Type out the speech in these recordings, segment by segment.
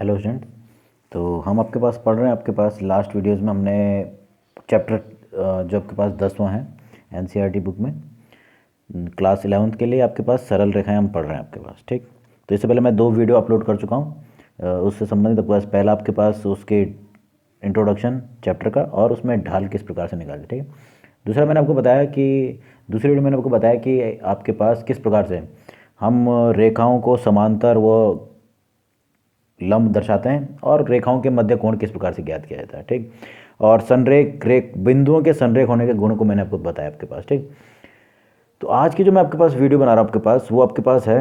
Hello student. तो हम आपके पास पढ़ रहे हैं, आपके पास लास्ट वीडियोस में हमने चैप्टर जो आपके पास 10वां है एनसीईआरटी बुक में क्लास 11th के लिए आपके पास सरल रेखाएं हम पढ़ रहे हैं आपके पास। ठीक, तो इससे पहले मैं 2 वीडियो अपलोड कर चुका हूँ उससे संबंधित। आपके पास पहला आपके पास उसके इंट्रोडक्शन चैप्टर का और उसमें ढाल किस प्रकार से निकालते, ठीक है। दूसरा मैंने आपको बताया कि दूसरी वीडियो मैंने आपको बताया कि आपके पास किस प्रकार से हम रेखाओं को समांतर व लंब दर्शाते हैं और रेखाओं के मध्य कोण किस प्रकार से ज्ञात किया जाता है, ठीक। और संरेख रेख बिंदुओं के संरेख होने के गुण को मैंने आपको बताया आपके पास, ठीक। तो आज की जो मैं आपके पास वीडियो बना रहा हूँ आपके पास, वो आपके पास है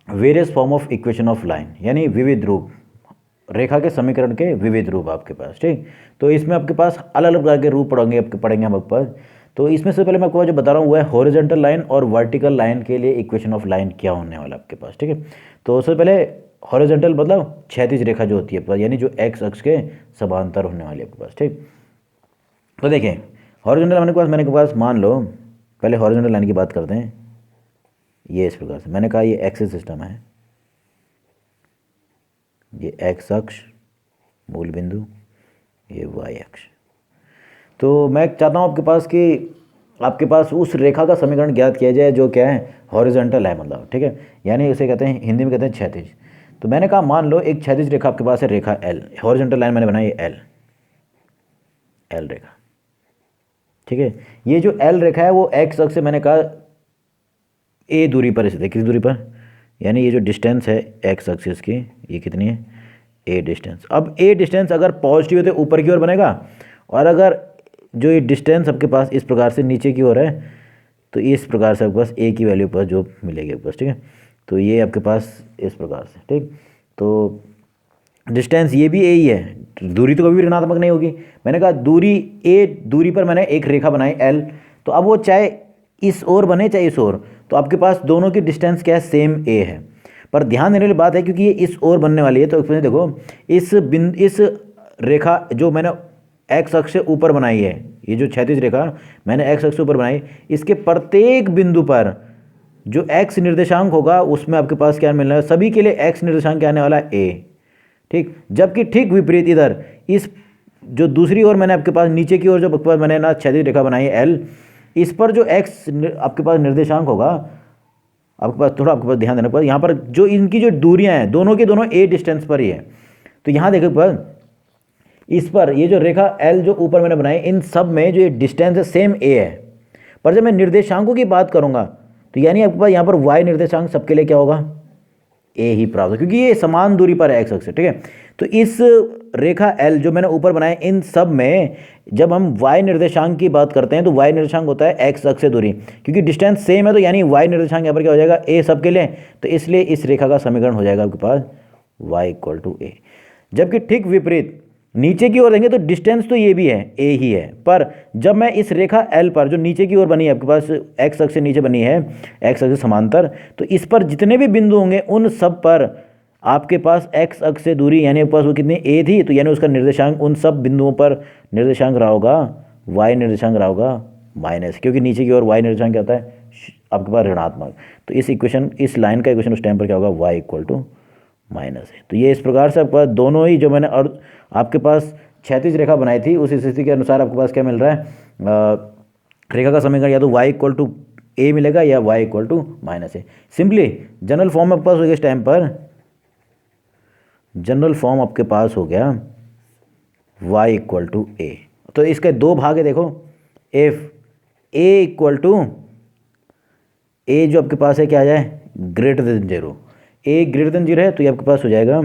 various form of equation of line, यानी विविध रूप रेखा के समीकरण के विविध रूप आपके पास, ठीक। तो इसमें आपके पास अलग अलग प्रकार के रूप पढ़ेंगे हम आपके पास। तो इसमें से पहले मैं आपको जो बता रहा हूँ वो है हॉरिजॉन्टल लाइन और वर्टिकल लाइन के लिए इक्वेशन ऑफ लाइन क्या होने वाला आपके पास, ठीक है। तो उससे पहले हॉरिजॉन्टल मतलब क्षैतिज रेखा जो होती है आपके पास, यानी जो एक्स अक्ष के समांतर होने वाली है आपके पास, ठीक। तो देखें हॉरिजॉन्टल लाइन के पास मैंने के पास मान लो पहले हॉरिजॉन्टल लाइन की बात करते हैं। ये इस प्रकार से मैंने कहा ये एक्सिस सिस्टम है, ये एक्स अक्ष मूल बिंदु, ये वाई अक्ष। तो मैं चाहता हूँ आपके पास कि आपके पास उस रेखा का समीकरण ज्ञात किया जाए जो क्या है हॉरिजॉन्टल है, मतलब, ठीक है। यानी इसे कहते हैं हिंदी में कहते हैं क्षैतिज। तो मैंने कहा मान लो एक क्षैतिज रेखा आपके पास है, रेखा एल, हॉरिजॉन्टल लाइन मैंने बनाई एल, एल रेखा, ठीक है। ये जो एल रेखा है वो एक्स अक्ष से मैंने कहा ए दूरी पर स्थित है, किस दूरी पर, यानी ये जो डिस्टेंस है एक्स एक्सिस की ये कितनी है, ए डिस्टेंस। अब ए डिस्टेंस अगर पॉजिटिव है तो ऊपर की ओर बनेगा, और अगर जो ये डिस्टेंस आपके पास इस प्रकार से नीचे की ओर है तो इस प्रकार से आपके पास ए की वैल्यू पर जो मिलेगी आपके पास, ठीक है। तो ये आपके पास इस प्रकार से, ठीक। तो डिस्टेंस ये भी ए ही है, दूरी तो कभी भी ऋणात्मक नहीं होगी। मैंने कहा दूरी ए दूरी पर मैंने एक रेखा बनाई एल, तो अब वो चाहे इस ओर बने चाहे इस ओर, तो आपके पास दोनों की डिस्टेंस क्या है, सेम ए है। पर ध्यान देने वाली बात है क्योंकि ये इस ओर बनने वाली है, तो इसमें देखो इस रेखा जो मैंने एक्स अक्ष से ऊपर बनाई है, ये जो क्षैतिज रेखा मैंने एक्स अक्ष से ऊपर बनाई, इसके प्रत्येक बिंदु पर जो एक्स निर्देशांक होगा उसमें आपके पास क्या मिलना है, सभी के लिए एक्स निर्देशांक क्या आने वाला है, ए, ठीक। जबकि ठीक विपरीत इधर इस जो दूसरी ओर मैंने आपके पास नीचे की ओर जो आपके पास मैंने ना क्षैतिज रेखा बनाई है एल, इस पर जो एक्स आपके पास निर्देशांक होगा आपके पास, थोड़ा आपके पास ध्यान देना पड़ेगा। यहाँ पर जो इनकी जो दूरियां हैं दोनों के दोनों ए डिस्टेंस पर ही है। तो यहाँ देखो पर इस पर ये जो रेखा एल जो ऊपर मैंने बनाई, इन सब में जो ये डिस्टेंस है सेम ए है। पर जब मैं निर्देशांकों की बात करूंगा तो यानी आपके पास यहाँ पर वाई निर्देशांक सबके लिए क्या होगा, ए ही प्राप्त हो, क्योंकि ये समान दूरी पर है एक्स अक्ष से, ठीक है। तो इस रेखा एल जो मैंने ऊपर बनाया इन सब में जब हम वाई निर्देशांक की बात करते हैं तो वाई निर्देशांक होता है एक्स अक्ष से दूरी, क्योंकि डिस्टेंस सेम है तो यानी वाई निर्देशांक यहाँ पर क्या हो जाएगा, ए सबके लिए। तो इसलिए इस रेखा का समीकरण हो जाएगा आपके पास वाई इक्वल टू ए। जबकि ठीक विपरीत नीचे की ओर देंगे तो डिस्टेंस तो ये भी है, ए ही है, पर जब मैं इस रेखा एल पर जो नीचे की ओर बनी है आपके पास एक्स अक्ष से नीचे बनी है, एक्स अक्ष से समांतर, तो इस पर जितने भी बिंदु होंगे उन सब पर आपके पास एक्स अक्ष से दूरी यानी आपके पास वो कितनी ए थी, तो यानी उसका निर्देशांक उन सब बिंदुओं पर निर्देशांक रहा होगा वाई निर्देशांक रहा होगा माइनस, क्योंकि नीचे की ओर वाई निर्देशांक क्या होता है आपके पास ऋणात्मक। तो इस लाइन का इक्वेशन उस टाइम पर क्या होगा, वाई इक्वल टू माइनस है। तो ये इस प्रकार से आपके पास दोनों ही जो मैंने और आपके पास क्षैतिज रेखा बनाई थी उस स्थिति के अनुसार आपके पास क्या मिल रहा है, रेखा का समीकरण या तो y इक्वल टू ए मिलेगा या y इक्वल टू माइनस है। सिंपली जनरल फॉर्म आपके पास हो गया इस टाइम पर, जनरल फॉर्म आपके पास हो गया y इक्वल टू ए। तो इसके दो भाग है, देखो इफ ए इक्वल टू ए जो आपके पास है क्या आ जाए ग्रेटर देन जीरो, ए ग्रेटर देन जीरो है तो ये आपके पास हो जाएगा,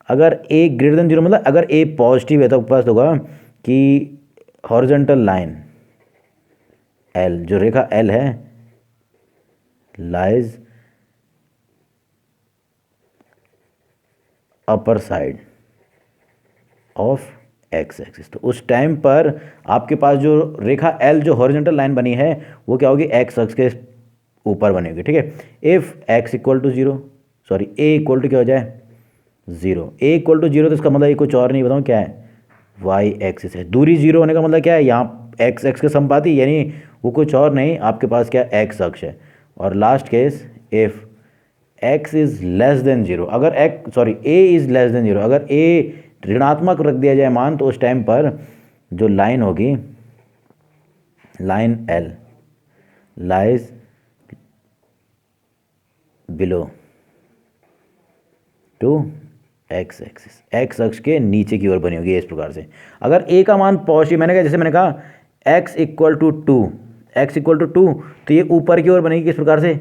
अगर ए ग्रेटर देन जीरो मतलब अगर ए पॉजिटिव है तो आपके पास होगा कि हॉरिजॉन्टल लाइन एल जो रेखा एल है lies upper side of X axis. तो उस टाइम पर आपके पास जो रेखा एल जो हॉरिजॉन्टल लाइन बनी है वो क्या होगी, एक्स एक्स के ऊपर बनी होगी, ठीक है। If X equal to zero, sorry A equal to क्या हो जाए zero, A equal to zero, तो इसका मतलब ये कुछ और नहीं बताऊँ क्या है, वाई एक्सिस है। दूरी जीरो होने का मतलब क्या है, यहाँ एक्स एक्स के संपाती, यानी वो कुछ और नहीं आपके पास क्या एक्स अक्ष है। और last case if X is less than zero, अगर A is less than zero, अगर ए ऋणात्मक रख दिया जाए मान, तो उस टाइम पर जो लाइन होगी, line L lies below to X axis, X अक्ष के नीचे की ओर बनी होगी इस प्रकार से। अगर ए का मान पॉजिटिव, जैसे मैंने कहा एक्स इक्वल टू टू, तो ये ऊपर की ओर बनेगी किस प्रकार से,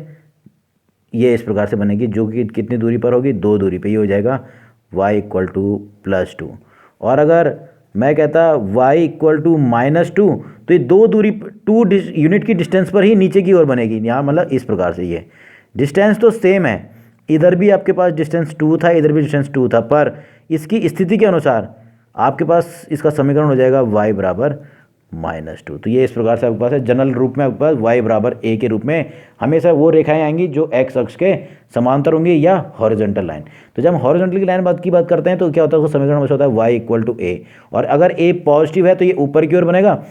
ये इस प्रकार से बनेगी, जो कि कितनी दूरी पर होगी, 2 दूरी पे, ये हो जाएगा y इक्वल टू +2। और अगर मैं कहता y इक्वल टू -2, तो ये 2 दूरी 2 यूनिट की डिस्टेंस पर ही नीचे की ओर बनेगी, यहाँ मतलब इस प्रकार से। ये डिस्टेंस तो सेम है, इधर भी आपके पास डिस्टेंस 2 था, इधर भी डिस्टेंस 2 था, पर इसकी स्थिति के अनुसार आपके पास इसका समीकरण हो जाएगा y बराबर -2। तो ये इस प्रकार से आपके पास है, जनरल रूप में आपके पास y बराबर a के रूप में हमेशा वो रेखाएं आएंगी जो x अक्ष के समांतर होंगी या हॉरिजॉन्टल लाइन। तो जब हम हॉरिजॉन्टल की लाइन की बात करते हैं तो क्या होता है, उसका समीकरण हमेशा होता है y इक्वल टू a, और अगर a पॉजिटिव है तो ये ऊपर की ओर बनेगा,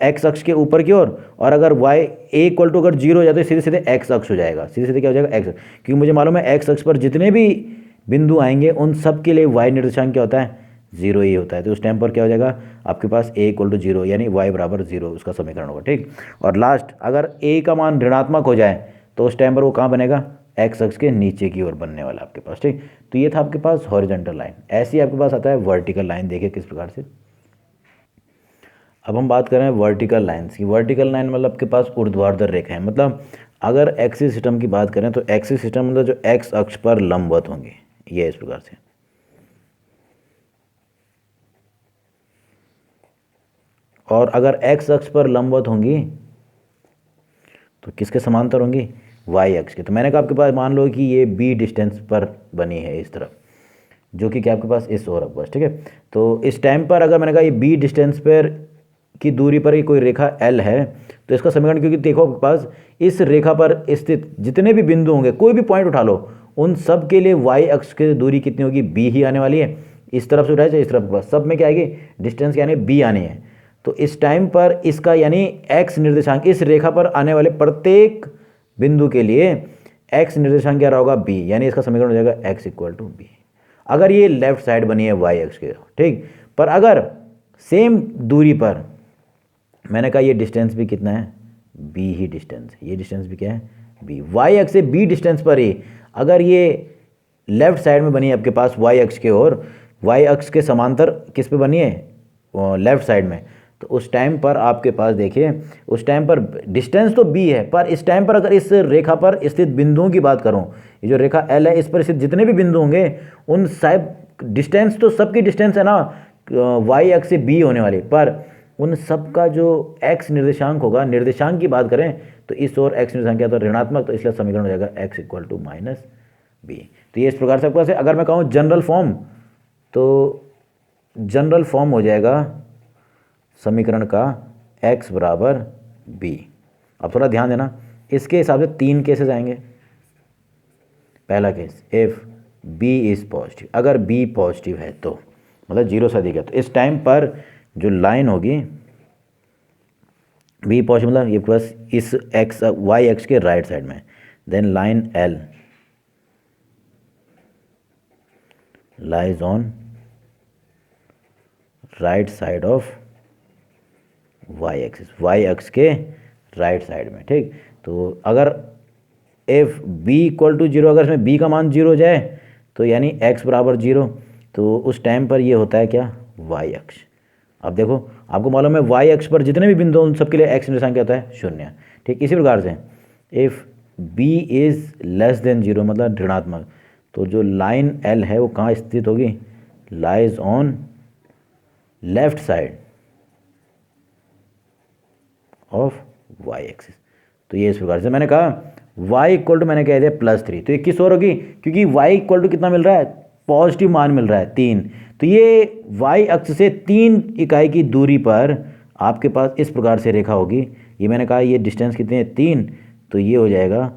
x अक्ष के ऊपर की ओर, और अगर y a इक्वल टू अगर 0 हो जाए तो सीधे सीधे x अक्ष हो जाएगा, सीधे सीधे क्या हो जाएगा, x, क्योंकि मुझे मालूम है x अक्ष पर जितने भी बिंदु आएंगे उन सब के लिए y निर्देशांक क्या होता है, 0 ही होता है। तो उस टाइम पर क्या हो जाएगा आपके पास a इक्वल टू 0, यानी y बराबर 0 उसका समीकरण होगा, ठीक। और लास्ट, अगर a का मान ऋणात्मक हो जाए तो उस टाइम पर वो कहाँ बनेगा, x अक्ष के नीचे की ओर बनने वाला आपके पास, ठीक। तो ये था आपके पास हॉरिजॉन्टल लाइन। ऐसे ही आपके पास आता है वर्टिकल लाइन, देखिए किस प्रकार से। अब हम बात कर रहे हैं वर्टिकल लाइन्स की। वर्टिकल लाइन मतलब आपके पास ऊर्ध्वाधर रेखा है, मतलब अगर एक्सिस सिस्टम की बात करें तो एक्सिस सिस्टम मतलब जो एक्स अक्ष पर लंबवत होंगे, ये इस प्रकार से। और अगर एक्स अक्ष पर लंबवत होंगी तो किसके समांतर होंगी, वाई अक्ष के। तो मैंने कहा आपके पास मान लो कि ये बी डिस्टेंस पर बनी है इस तरफ, जो कि क्या आपके पास इस ओर आपके पास, ठीक है। तो इस टाइम पर अगर मैंने कहा ये बी डिस्टेंस पर की दूरी पर ही कोई रेखा एल है, तो इसका समीकरण, क्योंकि देखो आपके पास इस रेखा पर स्थित जितने भी बिंदु होंगे, कोई भी पॉइंट उठा लो, उन सब के लिए वाई अक्ष की दूरी कितनी होगी, बी ही आने वाली है। इस तरफ से उठाए चाहे इस तरफ के पास, सब में क्या आएगी, डिस्टेंस यानी बी आनी है। तो इस टाइम पर इसका यानी एक्स निर्देशांक, इस रेखा पर आने वाले प्रत्येक बिंदु के लिए एक्स निर्देशांक क्या होगा, बी, यानी इसका समीकरण हो जाएगा एक्स इक्वल टू बी। अगर ये लेफ्ट साइड बनी है वाई अक्ष के, ठीक। पर अगर सेम दूरी पर मैंने कहा ये डिस्टेंस भी कितना है, बी ही डिस्टेंस, ये डिस्टेंस भी क्या है, बी, वाई अक्ष से बी डिस्टेंस पर ही अगर ये लेफ्ट साइड में बनी है आपके पास वाई अक्ष के, और वाई अक्ष के समांतर किस पे बनी है, लेफ्ट साइड में, तो उस टाइम पर आपके पास देखिए, उस टाइम पर डिस्टेंस तो बी है, पर इस टाइम पर अगर इस रेखा पर स्थित बिंदुओं की बात करूं, ये जो रेखा एल है, इस पर स्थित जितने भी बिंदु होंगे उन सब डिस्टेंस, तो सबकी डिस्टेंस है ना वाई अक्ष से बी होने वाली, पर उन सब का जो एक्स निर्देशांक होगा, निर्देशांक की बात करें तो इस ओर एक्स निर्देशांक क्या, तो ऋणात्मक, तो इसलिए समीकरण हो जाएगा एक्स इक्वल टू -बी। तो ये इस प्रकार से आपके पास है। अगर मैं कहूँ जनरल फॉर्म, तो जनरल फॉर्म हो जाएगा समीकरण का x बराबर b। अब थोड़ा ध्यान देना, इसके हिसाब से 3 केसेस आएंगे। पहला case, if b is positive, अगर b पॉजिटिव है तो मतलब 0 से अधिक है, तो इस टाइम पर जो लाइन होगी b पॉजिटिव, मतलब ये बस इस x y एक्स के राइट साइड में, then line l lies on right side of Y axis, Y अक्ष के राइट साइड में, ठीक। तो अगर एफ बी इक्वल टू 0, अगर इसमें बी का मान 0 हो जाए तो यानी एक्स बराबर 0, तो उस टाइम पर ये होता है क्या, वाई अक्ष। अब देखो आपको मालूम है वाई अक्ष पर जितने भी बिंदु उन सबके लिए एक्स निर्देशांक क्या होता है, 0, ठीक। इसी प्रकार से if B is less than 0 मतलब ऋणात्मक, तो जो लाइन एल है वो कहाँ स्थित होगी, lies on left side of Y axis. तो ये इस प्रकार से मैंने कहा y इक्वल टू, मैंने कह दिया +3, तो ये किस ओर होगी, क्योंकि y इक्वल टू कितना मिल रहा है, पॉजिटिव मान मिल रहा है 3, तो ये y अक्ष से 3 इकाई की दूरी पर आपके पास इस प्रकार से रेखा होगी। ये मैंने कहा ये डिस्टेंस कितनी है, 3, तो ये हो जाएगा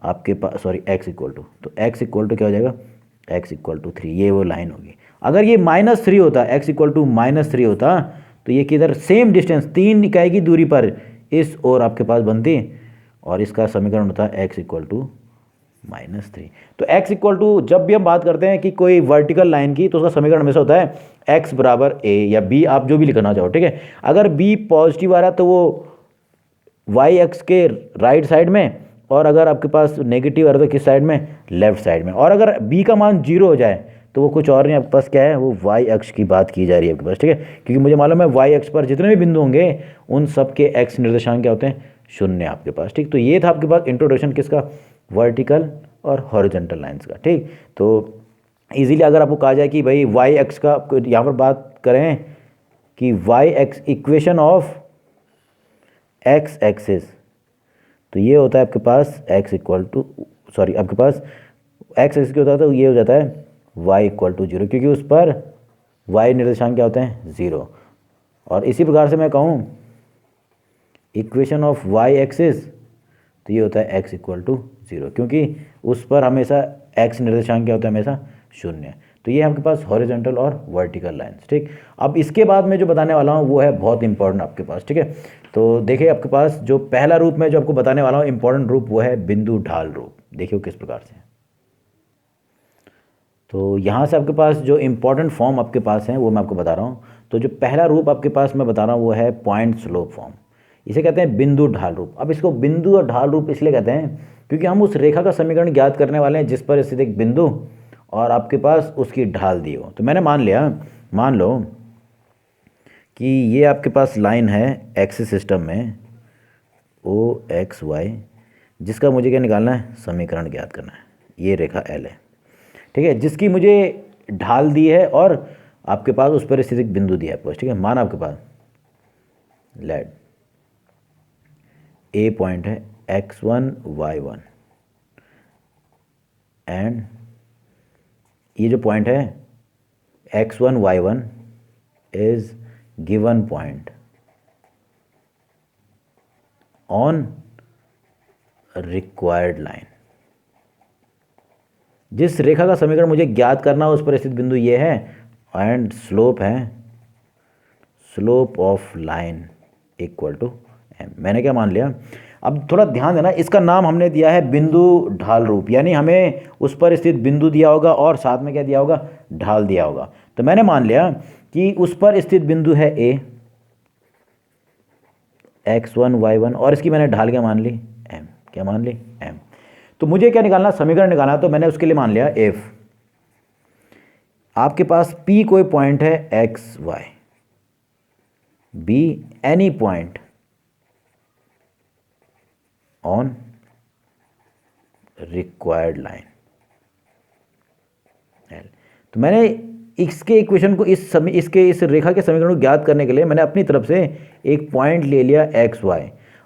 आपके पास, सॉरी x इक्वल टू, तो x इक्वल टू क्या हो जाएगा, x इक्वल टू 3, ये वो लाइन होगी। अगर ये -3 होता, x इक्वल टू -3 होता, तो ये किधर सेम डिस्टेंस 3 इकाई की दूरी पर इस ओर आपके पास बनती, और इसका समीकरण होता है x इक्वल टू -3। तो x इक्वल टू, जब भी हम बात करते हैं कि कोई वर्टिकल लाइन की, तो उसका समीकरण हमेशा होता है x बराबर a या b, आप जो भी लिखना चाहो, ठीक है। अगर b पॉजिटिव आ रहा है तो वो वाई एक्स के राइट साइड में, और अगर आपके पास नेगेटिव आ रहा है तो किस साइड में, लेफ्ट साइड में। और अगर b का मान 0 हो जाए तो वो कुछ और नहीं, आपके पास क्या है, वो वाई अक्ष की बात की जा रही है आपके पास, ठीक है। क्योंकि मुझे मालूम है वाई अक्ष पर जितने भी बिंदु होंगे उन सब के एक्स निर्देशांक क्या होते हैं, 0 आपके पास, ठीक। तो ये था आपके पास इंट्रोडक्शन किसका, वर्टिकल और हॉरिजॉन्टल लाइंस का, ठीक। तो इजीली अगर आपको कहा जाए कि भाई वाई एक्स का, यहाँ पर बात करें कि Y X equation of X axis, तो ये होता है आपके पास x इक्वल टू, सॉरी आपके पास एक्स एक्सिस क्या होता है, तो ये हो जाता है y इक्वल टू 0, क्योंकि उस पर y निर्देशांक क्या होते हैं, 0। और इसी प्रकार से मैं कहूँ इक्वेशन ऑफ y एक्सिस, तो ये होता है x इक्वल टू 0, क्योंकि उस पर हमेशा x निर्देशांक क्या होता है, हमेशा 0। तो ये आपके पास हॉरिजॉन्टल और वर्टिकल लाइंस, ठीक। अब इसके बाद में जो बताने वाला हूँ वो है बहुत इंपॉर्टेंट आपके पास, ठीक है। तो देखिए आपके पास जो पहला रूप में जो आपको बताने वाला हूँ इंपॉर्टेंट रूप, वो है बिंदु ढाल रूप। देखिए किस प्रकार से, तो यहाँ से आपके पास जो इंपॉर्टेंट फॉर्म आपके पास है वो मैं आपको बता रहा हूँ। तो जो पहला रूप आपके पास मैं बता रहा हूँ वो है पॉइंट स्लोप फॉर्म। इसे कहते हैं बिंदु ढाल रूप। अब इसको बिंदु और ढाल रूप इसलिए कहते हैं क्योंकि हम उस रेखा का समीकरण ज्ञात करने वाले हैं जिस पर स्थित एक बिंदु और आपके पास उसकी ढाल दी हो। तो मैंने मान लो कि ये आपके पास लाइन है एक्सिस सिस्टम में OXY, जिसका मुझे क्या निकालना है, समीकरण ज्ञात करना है। ये रेखा L है, ठीक है, जिसकी मुझे ढाल दी है और आपके पास उस पर स्थित एक बिंदु दिया है आपके पास, ठीक है। मान आपके पास लेट A पॉइंट है x1 y1 एंड ये जो पॉइंट है x1 y1 is given point on required line. जिस रेखा का समीकरण मुझे ज्ञात करना है उस पर स्थित बिंदु ये है, एंड स्लोप है slope of line equal to m। मैंने क्या मान लिया, अब थोड़ा ध्यान देना, इसका नाम हमने दिया है बिंदु ढाल रूप, यानी हमें उस पर स्थित बिंदु दिया होगा और साथ में क्या दिया होगा, ढाल दिया होगा। तो मैंने मान लिया कि उस पर स्थित बिंदु है A x1 y1 और इसकी मैंने ढाल क्या मान ली, m। क्या मान ली, m। तो मुझे क्या निकालना, समीकरण निकालना, तो मैंने उसके लिए मान लिया if आपके पास P कोई पॉइंट है x y, B any point on required line L। तो मैंने इसके इक्वेशन को इस रेखा के समीकरण को ज्ञात करने के लिए मैंने अपनी तरफ से एक पॉइंट ले लिया x y।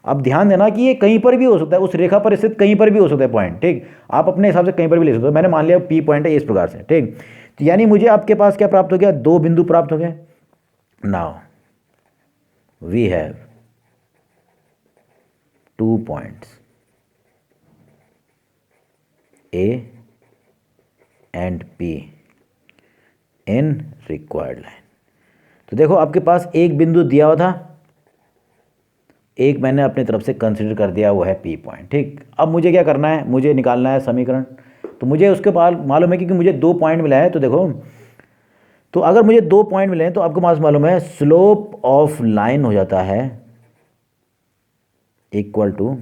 अब ध्यान देना कि ये कहीं पर भी हो सकता है, उस रेखा पर स्थित कहीं पर भी हो सकता है पॉइंट, ठीक। आप अपने हिसाब से कहीं पर भी ले सकते हो। मैंने मान लिया P पॉइंट है इस प्रकार से, ठीक। तो यानी मुझे आपके पास क्या प्राप्त हो गया, दो बिंदु प्राप्त हो गए। Now we have 2 points A and P in required line. तो देखो आपके पास एक बिंदु दिया हुआ था, एक मैंने अपनी तरफ से कंसीडर कर दिया, वो है P पॉइंट, ठीक। अब मुझे क्या करना है, मुझे निकालना है समीकरण। तो मुझे उसके बाद मालूम है क्योंकि मुझे 2 पॉइंट मिला है। तो देखो, तो अगर मुझे 2 पॉइंट मिले हैं तो आपको पास मालूम है स्लोप ऑफ लाइन हो जाता है equal to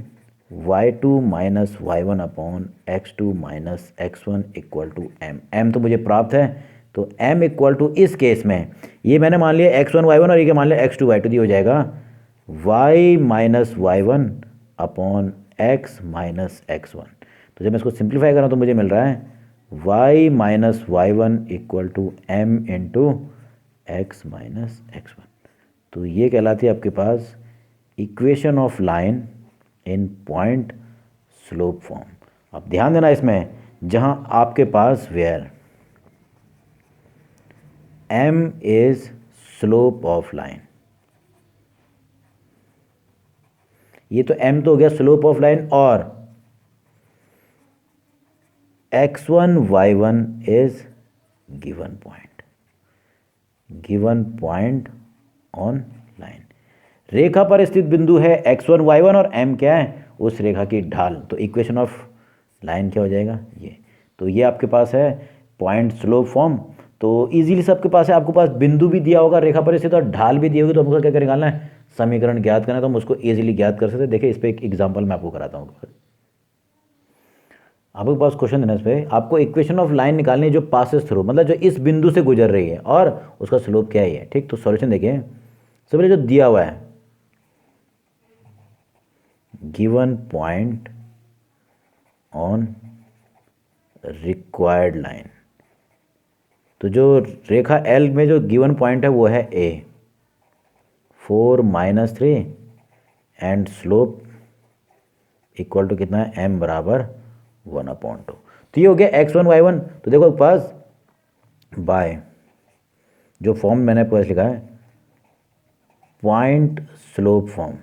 y2 minus y1 upon x2 minus x1 equal to m। m तो मुझे प्राप्त है, तो m इक्वल टू इस केस में ये मैंने मान लिया x1 y1 और ये क्या मान लिया x2 y2, ये हो जाएगा y minus y1 upon x minus x1। तो जब मैं इसको सिंप्लीफाई कर रहा हूँ तो मुझे मिल रहा है y minus y1 equal to m into x minus x1। तो ये कहलाती है आपके पास equation of line in point slope form. अब ध्यान देना इसमें, जहां आपके पास where m is slope of line, ये तो m तो हो गया स्लोप ऑफ लाइन, और x1 y1 is given point on line. रेखा पर स्थित बिंदु है x1 y1 और m क्या है, उस रेखा की ढाल। तो इक्वेशन ऑफ लाइन क्या हो जाएगा ये। तो ये आपके पास है पॉइंट स्लोप फॉर्म। तो इजीली सबके पास है, आपके पास बिंदु भी दिया होगा रेखा पर स्थित और ढाल भी दी होगी, तो हमको क्या निकालना है, समीकरण ज्ञात करना है। तो हम उसको इजीली ज्ञात कर सकते हैं। देखिए इस पर एक एग्जाम्पल मैं आपको कराता हूँ। आपके पास क्वेश्चन देना इस पर, आपको इक्वेशन ऑफ लाइन निकालनी है जो पासेस थ्रू, मतलब जो इस बिंदु से गुजर रही है और उसका स्लोप क्या है। ठीक, तो सॉल्यूशन देखिए। सबसे पहले जो दिया हुआ है, given point on required line, तो जो रेखा एल में जो गिवन पॉइंट है वो है ए, 4 - 3 एंड स्लोप इक्वल टू कितना है, m बराबर 1/2। तो ये हो गया x1 y1। तो देखो पास बाय जो फॉर्म मैंने पास लिखा है point slope form,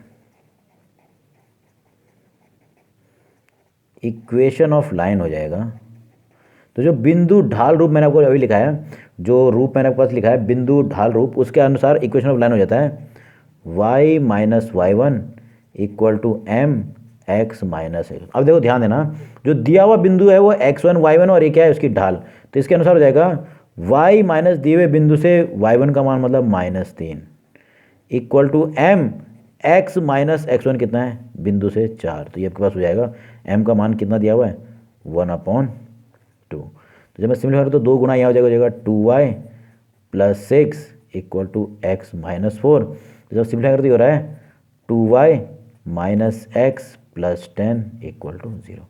equation of line हो जाएगा। तो जो बिंदु ढाल रूप मैंने आपको अभी लिखा है, जो रूप मैंने आपके पास लिखा है बिंदु ढाल रूप, उसके अनुसार इक्वेशन ऑफ लाइन हो जाता है y - y1 equal to m x - x। अब देखो ध्यान देना, जो दिया हुआ बिंदु है वो x1 y1 और ये क्या है उसकी ढाल, तो इसके अनुसार हो जाएगा y माइनस दिए हुए बिंदु से y1 का मान मतलब -3 equal to m x - x1 कितना है, बिंदु से 4। तो ये आपके पास हो जाएगा m का मान कितना दिया हुआ है 1/2। तो जब मैं सिंपलीफाई करूँ तो 2 गुना यहाँ हो जाएगा 2y + 6 इक्वल टू x - 4। तो जब सिंपलीफाई करते हो रहा है 2y - x + 10 इक्वल टू 0।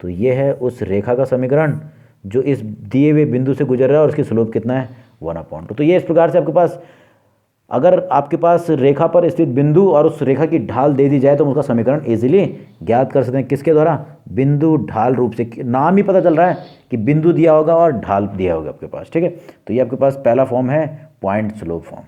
तो ये है उस रेखा का समीकरण जो इस दिए हुए बिंदु से गुजर रहा है और उसकी स्लोप कितना है 1/2। तो ये इस प्रकार से आपके पास, अगर आपके पास रेखा पर स्थित बिंदु और उस रेखा की ढाल दे दी जाए तो हम उसका समीकरण इजीली ज्ञात कर सकते हैं। किसके द्वारा, बिंदु ढाल रूप से। नाम ही पता चल रहा है कि बिंदु दिया होगा और ढाल दिया होगा आपके पास। ठीक है, तो ये आपके पास पहला फॉर्म है पॉइंट स्लोप फॉर्म।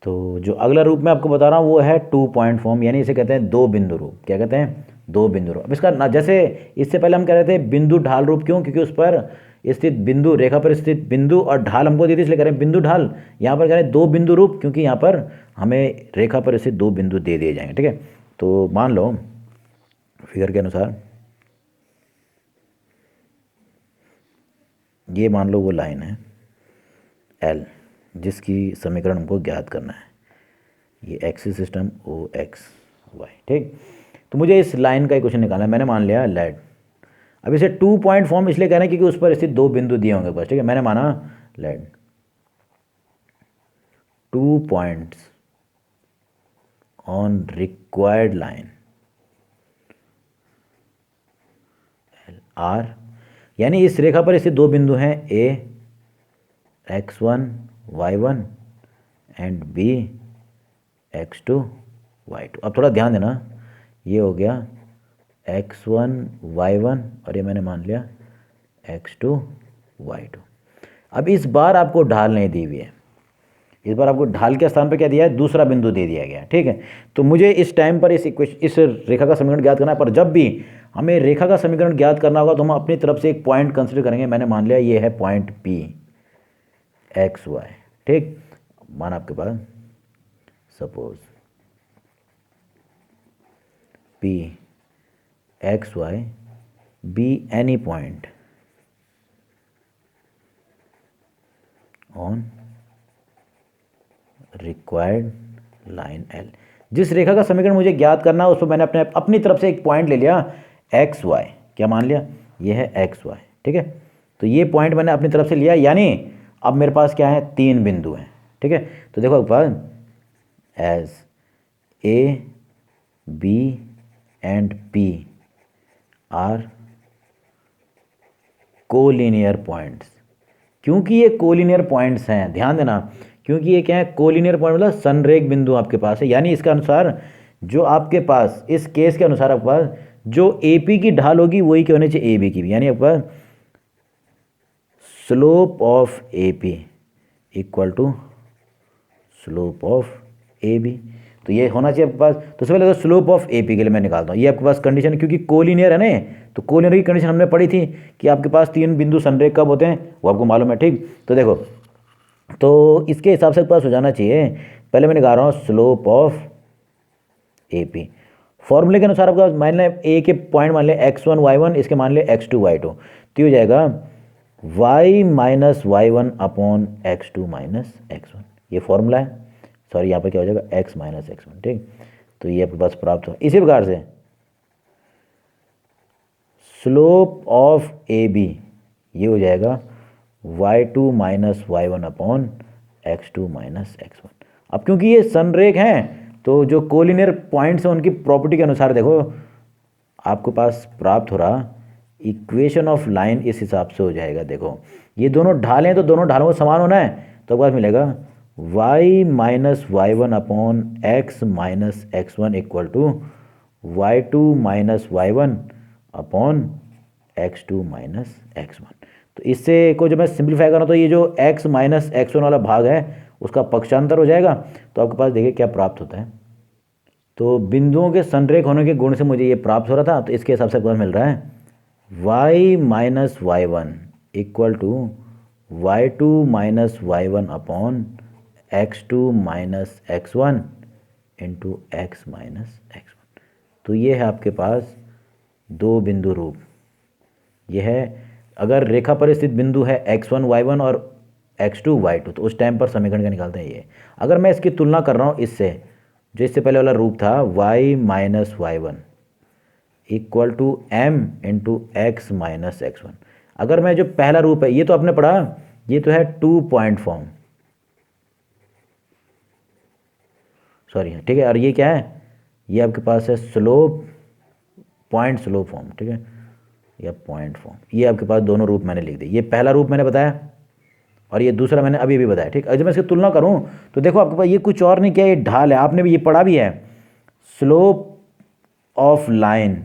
तो जो अगला रूप मैं आपको बता रहा हूँ वो है 2 पॉइंट फॉर्म, यानी इसे कहते हैं 2 बिंदु रूप। क्या कहते हैं, 2 बिंदु रूप। अब इसका जैसे इससे पहले हम कह रहे थे बिंदु ढाल रूप, क्यों, क्योंकि उस पर स्थित बिंदु, रेखा पर स्थित बिंदु और ढाल हमको दी थी, इसलिए कह रहे हैं बिंदु ढाल। यहाँ पर कह रहे हैं 2 बिंदु रूप, क्योंकि यहाँ पर हमें रेखा पर स्थित 2 बिंदु दे दिए जाएंगे। ठीक है, तो मान लो फिगर के अनुसार ये मान लो वो लाइन है एल, जिसकी समीकरण हमको ज्ञात करना है। ये एक्सिस सिस्टम ओ एक्स वाई। ठीक, तो मुझे इस लाइन का इक्वेशन निकालना है। मैंने मान लिया लेट। अब इसे 2 पॉइंट फॉर्म इसलिए कहना है क्योंकि उस पर स्थित 2 बिंदु दिए होंगे बस। ठीक है, मैंने माना let 2 points on required line are, यानी इस रेखा पर स्थित 2 बिंदु हैं ए x1 y1 and b x2 y2। अब थोड़ा ध्यान देना, ये हो गया x1 y1 और ये मैंने मान लिया x2 y2। अब इस बार आपको ढाल नहीं दी हुई है, इस बार आपको ढाल के स्थान पर क्या दिया है, दूसरा बिंदु दे दिया गया। ठीक है, तो मुझे इस टाइम पर इस रेखा का समीकरण ज्ञात करना है। पर जब भी हमें रेखा का समीकरण ज्ञात करना होगा तो हम अपनी तरफ से एक पॉइंट कंसिडर करेंगे। मैंने मान लिया ये है पॉइंट P एक्स वाई। ठीक, मान आपके पास suppose P X Y be any point on required line L। जिस रेखा का समीकरण मुझे ज्ञात करना है उस पर मैंने अपनी तरफ से एक पॉइंट ले लिया एक्स वाई। क्या मान लिया, ये है एक्स वाई। ठीक है, तो ये पॉइंट मैंने अपनी तरफ से लिया, यानी अब मेरे पास क्या है, 3 बिंदु हैं। ठीक है, तो देखो पास as A B and P are collinear points. क्योंकि ये कोलिनियर पॉइंट्स हैं, ध्यान देना, क्योंकि ये क्या है, कोलिनियर पॉइंट मतलब संरेख बिंदु आपके पास है। यानी इसका अनुसार जो आपके पास इस केस के अनुसार आपके पास जो AP की ढाल होगी वही क्या होनी चाहिए AB की भी। यानी आपके पास slope of AP equal to slope of AB, तो ये होना चाहिए आपके पास। तो सबसे पहले तो स्लोप ऑफ AP के लिए मैं निकालता हूँ। ये आपके पास कंडीशन, क्योंकि कोलिनियर है ना, तो कोलिनियर की कंडीशन हमने पढ़ी थी कि आपके पास 3 बिंदु संरेख कब होते हैं वो आपको मालूम है। ठीक, तो देखो, तो इसके हिसाब से पास हो जाना चाहिए। पहले मैं निकाल रहा हूँ स्लोप ऑफ AP। फॉर्मूले के अनुसार आपका मान लें ए के पॉइंट मान लें x1 y1, इसके मान लें x2 y2, तो ये हो जाएगा y minus y1 upon x2 minus x1, ये फॉर्मूला है। सॉरी यहाँ पर क्या हो जाएगा x माइनस x1, ठीक। तो ये आपके पास प्राप्त हो। इसी प्रकार से स्लोप ऑफ ए बी ये हो जाएगा y2 minus y1 upon x2 minus x1। अब क्योंकि ये संरेख हैं तो जो कोलिनियर पॉइंट्स हैं उनकी प्रॉपर्टी के अनुसार देखो आपके पास प्राप्त हो रहा इक्वेशन ऑफ लाइन इस हिसाब से हो जाएगा। देखो ये दोनों ढाल हैं तो दोनों ढालों को समान होना है, तो आपके पास मिलेगा y minus y1 upon x minus x1 equal to y2 minus y1 upon x2 minus x1। तो इससे को जब मैं सिंप्लीफाई करूँ तो ये जो x माइनस x1 वाला भाग है उसका पक्षांतर हो जाएगा। तो आपके पास देखिए क्या प्राप्त होता है। तो बिंदुओं के संरेख होने के गुण से मुझे ये प्राप्त हो रहा था, तो इसके हिसाब से आपको मिल रहा है y minus y1 equal to y2 minus y1 upon x2 minus x1 into x minus x1। तो ये है आपके पास दो बिंदु रूप। यह है अगर रेखा पर स्थित बिंदु है x1 y1 और x2 y2, तो उस टाइम पर समीकरण का निकालते हैं ये। अगर मैं इसकी तुलना कर रहा हूँ इससे, जो इससे पहले वाला रूप था y minus y1 equal to m into X minus x1, अगर मैं जो पहला रूप है ये तो आपने पढ़ा, ये तो है 2 पॉइंट फॉर्म, सॉरी ठीक है। और ये क्या है, ये आपके पास है स्लोप पॉइंट स्लोप फॉर्म, ठीक है, या पॉइंट फॉर्म। ये आपके पास दोनों रूप मैंने लिख दिए। ये पहला रूप मैंने बताया और ये दूसरा मैंने अभी बताया, ठीक। जब मैं इसकी तुलना करूं तो देखो आपके पास ये कुछ और नहीं किया, ये ढाल है, आपने भी ये पढ़ा भी है। स्लोप ऑफ लाइन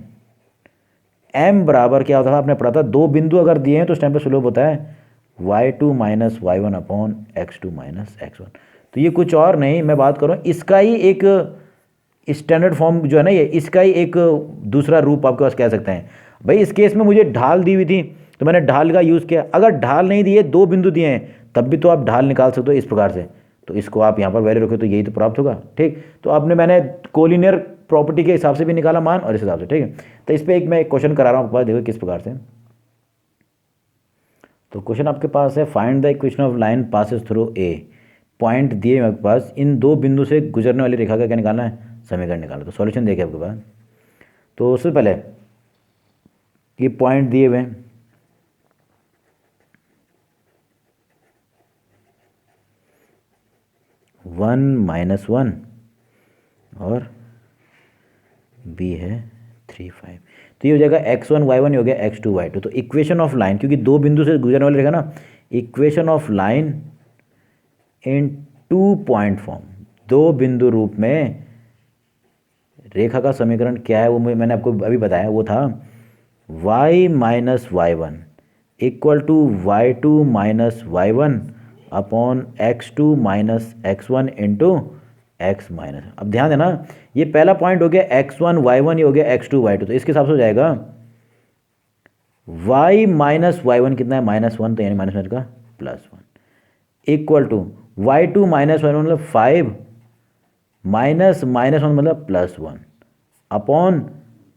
m बराबर क्या होता था, आपने पढ़ा था, दो बिंदु अगर दिए हैं तो उस टाइम पे स्लोप होता है y2 minus y1 upon x2 minus x1। तो ये कुछ और नहीं, मैं बात करूँ इसका ही एक स्टैंडर्ड फॉर्म जो है ना, ये इसका ही एक दूसरा रूप आपके पास कह सकते हैं। भाई इस केस में मुझे ढाल दी हुई थी तो मैंने ढाल का यूज़ किया। अगर ढाल नहीं दिए, दो बिंदु दिए हैं, तब भी तो आप ढाल निकाल सकते हो इस प्रकार से। तो इसको आप यहाँ पर वैल्यू रखो तो यही तो प्राप्त होगा, ठीक। तो आपने मैंने कोलिनियर प्रॉपर्टी के हिसाब से भी निकाला मान और इस हिसाब से, ठीक है। तो इस पर एक मैं क्वेश्चन करा रहा हूँ आपके पास, देखो किस प्रकार से। तो क्वेश्चन आपके पास है find the equation of line passes through a. Point दिए आपके पास, इन दो बिंदु से गुजरने वाली रेखा का क्या निकालना है, समीकरण निकालना। तो सॉल्यूशन देखिए आपके पास। तो उससे पहले ये पॉइंट दिए हुए हैं, 1 माइनस 1 और b है 3 5। तो ये हो जाएगा x1 y1, ये हो गया x2 y2। तो इक्वेशन ऑफ लाइन, क्योंकि दो बिंदु से गुजरने वाली रेखा ना, equation of line in 2 point form, दो बिंदु रूप में रेखा का समीकरण क्या है वो मैंने आपको अभी बताया, वो था y minus y1 equal to y2 minus y1 upon x2 minus x1 into x minus. अब ध्यान देना, ये पहला पॉइंट हो गया x1 y1, ये हो गया x2 y2। तो इसके हिसाब से हो जाएगा y माइनस y1 कितना है, -1, तो यानी माइनस का +1 equal to y2 minus y1 मतलब 5 माइनस -1 मतलब +1 अपॉन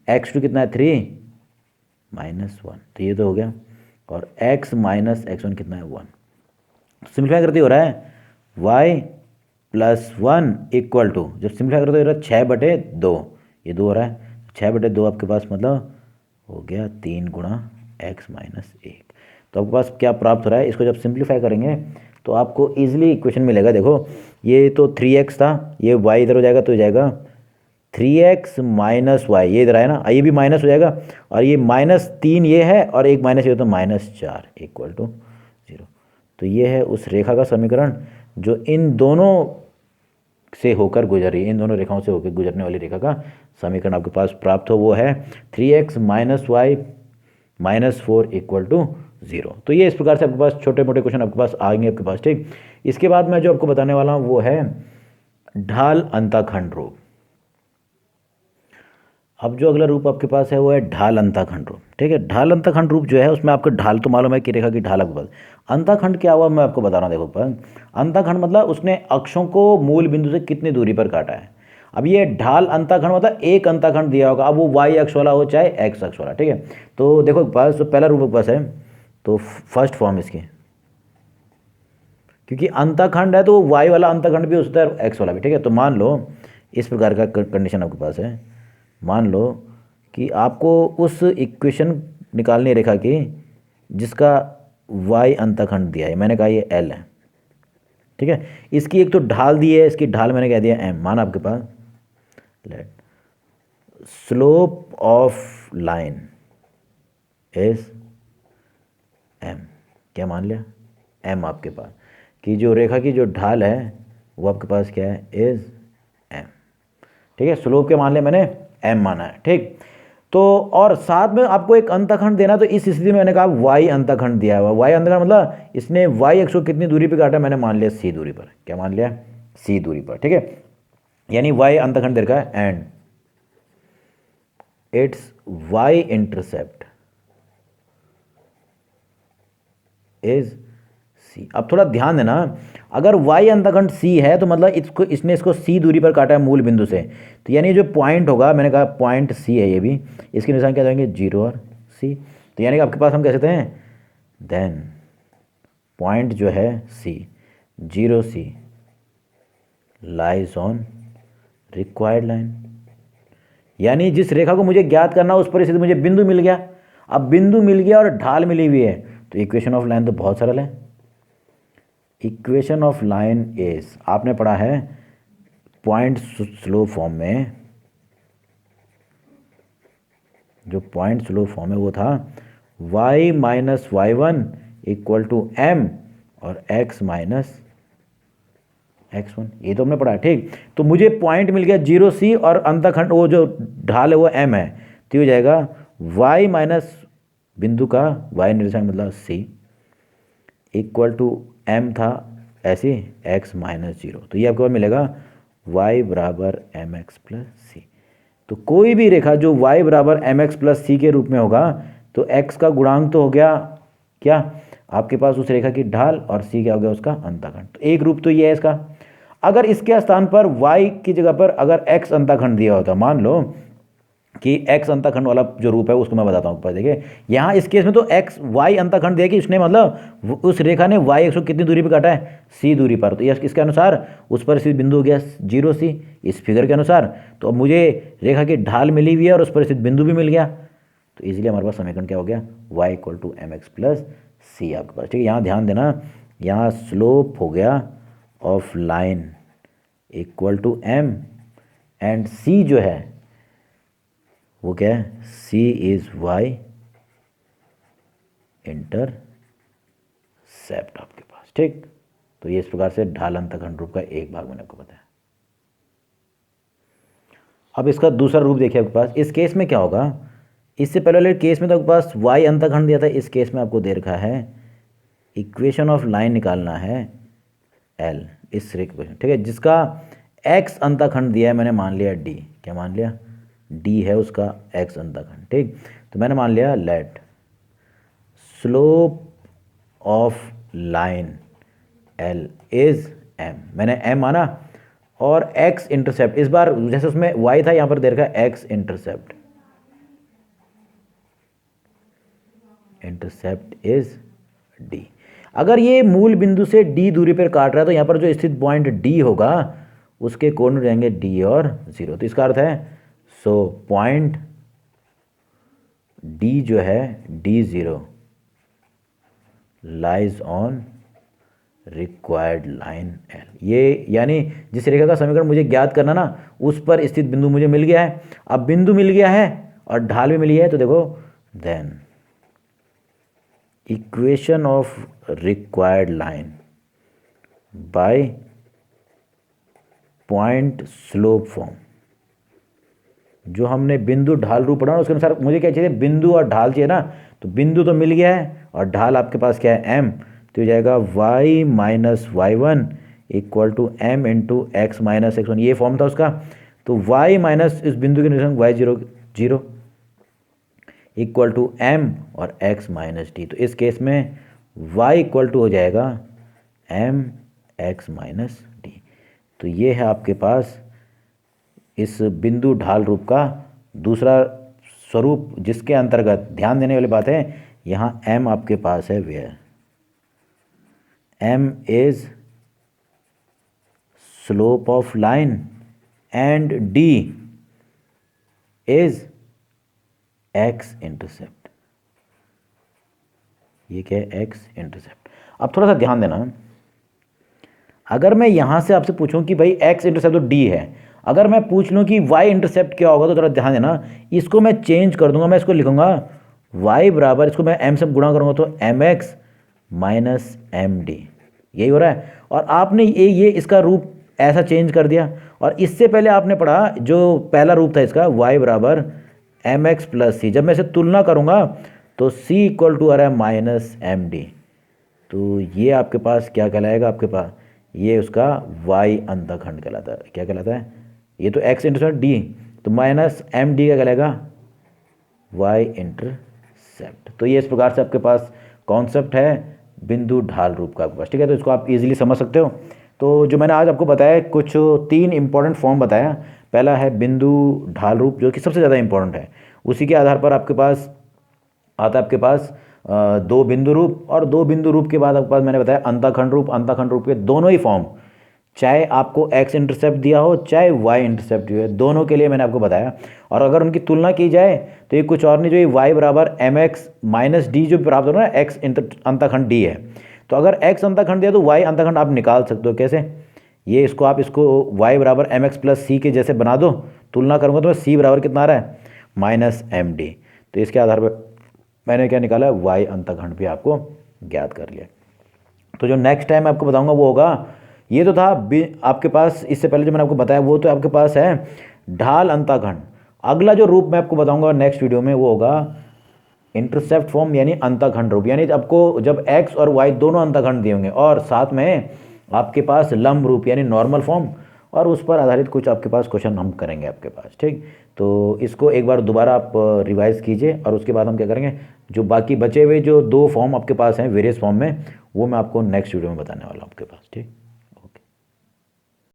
x2 कितना है 3 -1। तो ये तो हो गया। और x माइनस x1 कितना है 1। सिंप्लीफाई करते हो रहा है y प्लस 1 इक्वल टू, जब सिंप्लीफाई करते हो रहा है 6/2, ये 2 हो रहा है, 6/2 आपके पास मतलब हो गया 3 गुणा x माइनस 1। तो आपके पास क्या प्राप्त हो रहा है, इसको जब सिंप्लीफाई करेंगे तो आपको ईजिली इक्वेशन मिलेगा। देखो ये तो 3x था, ये y इधर हो जाएगा तो हो जाएगा 3x माइनस y, ये इधर आया ना, ये भी माइनस हो जाएगा, और ये -3 ये है और एक माइनस ये तो -4 इक्वल टू 0। तो ये है उस रेखा का समीकरण जो इन दोनों से होकर गुजर रही है, इन दोनों रेखाओं से होकर गुजरने वाली रेखा का समीकरण आपके पास प्राप्त हो, वो है 3x minus y minus 4 equal to 0। तो ये इस प्रकार से आपके पास छोटे मोटे क्वेश्चन आपके पास आएंगे आपके पास, ठीक। इसके बाद मैं जो आपको बताने वाला हूँ वो है ढाल अंतःखंड रूप। अब जो अगला रूप आपके पास है वो है ढाल अंतःखंड रूप, ठीक है। ढाल अंतःखंड रूप जो है उसमें आपको ढाल तो मालूम है कि रेखा की ढाल आपके पास, अंतःखंड क्या हुआ मैं आपको बता रहा हूँ। देखो पर अंतःखंड मतलब उसने अक्षों को मूल बिंदु से कितनी दूरी पर काटा है। अब ये ढाल अंतःखंड मतलब एक अंतःखंड दिया होगा, अब वो वाई अक्ष वाला हो चाहे एक्स अक्ष वाला, ठीक है। तो देखो पास तो पहला रूप पास है, तो फर्स्ट फॉर्म इसकी, क्योंकि अंतःखंड है तो वाई वाला अंतःखंड भी हो सकता है एक्स वाला भी, ठीक है। तो मान लो इस प्रकार का कंडीशन आपके पास है, मान लो कि आपको उस इक्वेशन निकालनी है रेखा की जिसका वाई अंतःखंड दिया है, मैंने कहा ये एल है, ठीक है। इसकी एक तो ढाल दी है, इसकी ढाल मैंने कह दिया एम, माना आपके पास let slope of line is M, क्या मान लिया एम आपके पास, कि जो रेखा की जो ढाल है वो आपके पास क्या है इज एम, ठीक है। स्लोप के मान लिया मैंने एम माना है, ठीक। तो और साथ में आपको एक अंतःखंड देना, तो इस स्थिति में मैंने कहा वाई अंतःखंड दिया हुआ, वाई अंतःखंड मतलब इसने वाई अक्ष को कितनी दूरी पे काटा, मैंने मान लिया सी दूरी पर, क्या मान लिया सी दूरी पर, ठीक है। यानी वाई अंतःखंड दे रखा है and it's Y intercept is C. अब थोड़ा ध्यान देना, अगर वाई अंतःखंड सी है तो मतलब इसको सी दूरी पर काटा है मूल बिंदु से, तो यानी जो पॉइंट होगा, मैंने कहा पॉइंट सी है ये भी, इसके निशान क्या जाएंगे 0 और सी, तो यानी कि आपके पास हम कह सकते हैं देन पॉइंट जो है C 0 C lies on required line, यानी जिस रेखा को मुझे ज्ञात करना उस पर स्थित मुझे बिंदु मिल गया। अब बिंदु मिल गया और ढाल मिली हुई है, तो इक्वेशन ऑफ लाइन तो बहुत सरल है। इक्वेशन ऑफ लाइन इज, आपने पढ़ा है पॉइंट स्लो फॉर्म में, जो पॉइंट स्लो फॉर्म है वो था y minus Y one equal to M और x माइनस x1, ये तो हमने पढ़ा है, ठीक। तो मुझे पॉइंट मिल गया 0 सी और अंतःखंड वो जो ढाल है वो m है, तो हो जाएगा y माइनस बिंदु का y निर्देशांक मतलब c इक्वल टू m था ऐसे x माइनस 0, तो ये आपको मिलेगा y बराबर एम एक्स प्लस सी। तो कोई भी रेखा जो y बराबर एम एक्स प्लस सी के रूप में होगा तो x का गुणांक तो हो गया क्या आपके पास उस रेखा की ढाल, और c क्या हो गया उसका अंतःखंड। तो एक रूप तो ये है इसका। अगर इसके स्थान पर y की जगह पर अगर x अंतःखंड दिया होता, मान लो कि x अंतःखंड वाला जो रूप है उसको मैं बताता हूँ, देखिए यहाँ इस केस में तो x y अंतःखंड दिया कि उसने मतलब उस रेखा ने y अक्ष को कितनी दूरी पर काटा है c दूरी पर, तो इसके अनुसार उस पर स्थित बिंदु हो गया 0 सी इस फिगर के अनुसार। तो अब मुझे रेखा की ढाल मिली हुई है और उस पर स्थित बिंदु भी मिल गया, तो इजीली हमारे पास समीकरण क्या हो गया y equal to M X plus C आपके पास, ठीक है। यहाँ ध्यान देना, यहाँ स्लोप हो गया of line equal to M and c जो है वो क्या है c इज y इंटरसेप्ट आपके पास, ठीक। तो ये इस प्रकार से ढाल अंतःखंड रूप का एक भाग मैंने आपको बताया। अब इसका दूसरा रूप देखिए आपके पास, इस केस में क्या होगा, इससे पहले वाले केस में तो आपके पास y अंतःखंड दिया था, इस केस में आपको दे रखा है इक्वेशन ऑफ लाइन निकालना है l इस इक्वेशन, ठीक है, जिसका x अंतःखंड दिया है मैंने मान लिया d, क्या मान लिया d है उसका x अंतःखंड, ठीक। तो मैंने मान लिया let slope of line l is m, मैंने m माना, और x इंटरसेप्ट इस बार जैसे उसमें y था यहाँ पर दे रखा है x इंटरसेप्ट इज d। अगर ये मूल बिंदु से d दूरी पर काट रहा है तो यहाँ पर जो स्थित पॉइंट d होगा उसके कोण रहेंगे d और 0, तो इसका अर्थ है सो पॉइंट d जो है d0 lies on required line l, ये यानी जिस रेखा का समीकरण मुझे ज्ञात करना ना उस पर स्थित बिंदु मुझे मिल गया है। अब बिंदु मिल गया है और ढाल भी मिली है, तो देखो then equation of required line by point slope form, जो हमने बिंदु ढाल रूप पढ़ा ना उसके अनुसार मुझे क्या चाहिए बिंदु और ढाल चाहिए ना, तो बिंदु तो मिल गया है और ढाल आपके पास क्या है m, तो हो जाएगा y minus Y one equal to M into X minus x1, ये फॉर्म था उसका। तो y माइनस इस बिंदु के निशान y0 0 इक्वल टू m और x माइनस डी, तो इस केस में y इक्वल टू हो जाएगा m x माइनस डी। तो ये है आपके पास इस बिंदु ढाल रूप का दूसरा स्वरूप, जिसके अंतर्गत ध्यान देने वाली बात है, यहाँ m आपके पास है where m is slope of line and d is x intercept. ये क्या है? x intercept. अब थोड़ा सा ध्यान देना, अगर मैं यहाँ से आपसे पूछूं कि भाई x इंटरसेप्ट तो d है, अगर मैं पूछ लूँ कि y इंटरसेप्ट क्या होगा, तो थोड़ा ध्यान देना, इसको मैं चेंज कर दूंगा, मैं इसको लिखूंगा y बराबर, इसको मैं m से गुणा करूंगा तो mx माइनस md, यही हो रहा है। और आपने ये इसका रूप ऐसा चेंज कर दिया, और इससे पहले आपने पढ़ा जो पहला रूप था इसका y बराबर mx प्लस सी, जब मैं इसे तुलना करूंगा तो c इक्वल टू आ रहा है माइनस md, तो ये आपके पास क्या कहलाएगा? आपके पास ये उसका y अंतःखंड कहलाता है। क्या कहलाता है? ये तो x इंटरसेप्ट d, तो माइनस md का कहलाएगा y इंटरसेप्ट। तो ये इस प्रकार से आपके पास कॉन्सेप्ट है बिंदु ढाल रूप का आपके पास, ठीक है। तो इसको आप इजीली समझ सकते हो। तो जो मैंने आज आपको बताया, कुछ 3 इंपॉर्टेंट फॉर्म बताया। पहला है बिंदु ढाल रूप, जो कि सबसे ज़्यादा इंपॉर्टेंट है। उसी के आधार पर आपके पास आता है आपके पास 2 बिंदु रूप, और 2 बिंदु रूप के बाद आपके पास मैंने बताया अंतःखंड रूप। अंतःखंड रूप के दोनों ही फॉर्म, चाहे आपको x इंटरसेप्ट दिया हो चाहे y इंटरसेप्ट दिया हो, दोनों के लिए मैंने आपको बताया। और अगर उनकी तुलना की जाए तो ये कुछ और नहीं, जो ये y बराबर mx माइनस डी जो प्राप्त हो रहा है, x अंतःखंड d है। तो अगर x अंतःखंड दिया तो y अंतःखंड आप निकाल सकते हो। कैसे? ये इसको आप इसको y बराबर mx प्लस सी के जैसे बना दो, तुलना करूँगा तो c बराबर कितना आ रहा है? Minus md। तो इसके आधार पर मैंने क्या निकाला? y अंतःखंड भी आपको ज्ञात कर लिया। तो जो नेक्स्ट टाइम आपको बताऊंगा वो होगा, ये तो था आपके पास, इससे पहले जो मैंने आपको बताया वो तो आपके पास है ढाल अंतःखंड। अगला जो रूप मैं आपको बताऊंगा नेक्स्ट वीडियो में वो होगा इंटरसेप्ट फॉर्म, यानी अंतःखंड रूप। यानी आपको जब x और y दोनों अंतःखंड दिए होंगे, और साथ में आपके पास लंब रूप यानी नॉर्मल फॉर्म, और उस पर आधारित कुछ आपके पास क्वेश्चन हम करेंगे आपके पास, ठीक। तो इसको एक बार दोबारा आप रिवाइज कीजिए, और उसके बाद हम क्या करेंगे, जो बाकी बचे हुए जो 2 फॉर्म आपके पास हैं वेरियस फॉर्म में, वो मैं आपको नेक्स्ट वीडियो में बताने वाला हूँ आपके पास, ठीक।